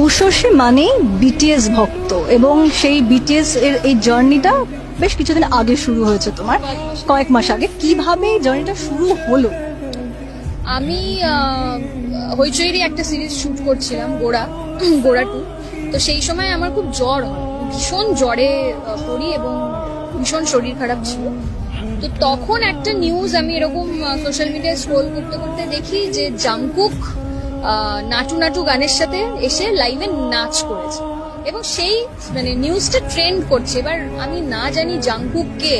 উষসী মানেই বিটিএস ভক্ত, এবং সেই বিটিএস এর এই জার্নিটা বেশ কিছুদিন আগে শুরু হয়েছে তোমার, কয়েক মাস আগে। কিভাবে এই জার্নিটা শুরু হলো? আমি হইচইয়েরই একটা সিরিজ শুট করছিলাম, গোড়া গোড়া 2। তো সেই সময় আমার খুব জ্বর হয়, ভীষণ জ্বরে পড়ি এবং ভীষণ শরীর খারাপ ছিল। তো তখন একটা নিউজ আমি এরকম সোশ্যাল মিডিয়ায় স্ক্রোল করতে করতে দেখি যে জাংকুক নাটু নাটু গানের সাথে এসে লাইভে নাচ করেছে, এবং সেই মানে নিউজটা ট্রেন্ড করছে। এবার আমি না জানি জাংকুক কে,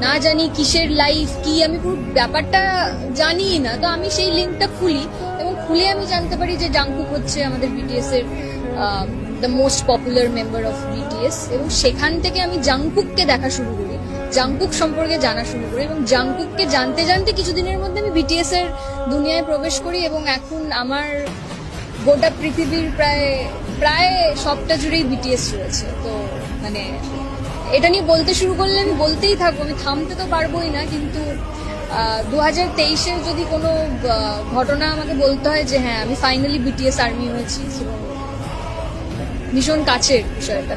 না জানি কিসের লাইফ কি, আমি পুরো ব্যাপারটা জানি না। তো আমি সেই লিঙ্কটা খুলি এবং খুলে আমি জানতে পারি যে জাংকুক হচ্ছে আমাদের বিটিএস এর the most popular member of BTS, এবং সেখান থেকে আমি জাংকুককে দেখা শুরু করি, জাংকুক সম্পর্কে জানা শুরু করি, এবং জাংকুককে জানতে জানতে কিছুদিনের মধ্যে আমি বিটিএস এর দুনিয়ায় প্রবেশ করি, এবং এখন আমার গোটা পৃথিবীর প্রায় সবটা জুড়েই বিটিএস রয়েছে। তো মানে এটা নিয়ে বলতে শুরু করলে আমি বলতেই থাকবো, আমি থামতে তো পারবোই না। কিন্তু 2023-এর যদি কোনো ঘটনা আমাকে বলতে হয় যে হ্যাঁ আমি ফাইনালি বিটিএস আর্মি হয়েছি, ভীষণ কাছের বিষয়টা।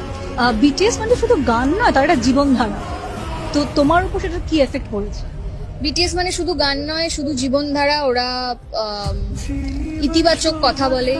বিটিএস মানে শুধু গান নয়, তার একটা জীবনধারা। তো তোমার উপর সেটা কি এফেক্ট পড়েছে? বিটিএস মানে শুধু গান নয়, শুধু জীবনধারা। ওরা ইতিবাচক কথা বলে,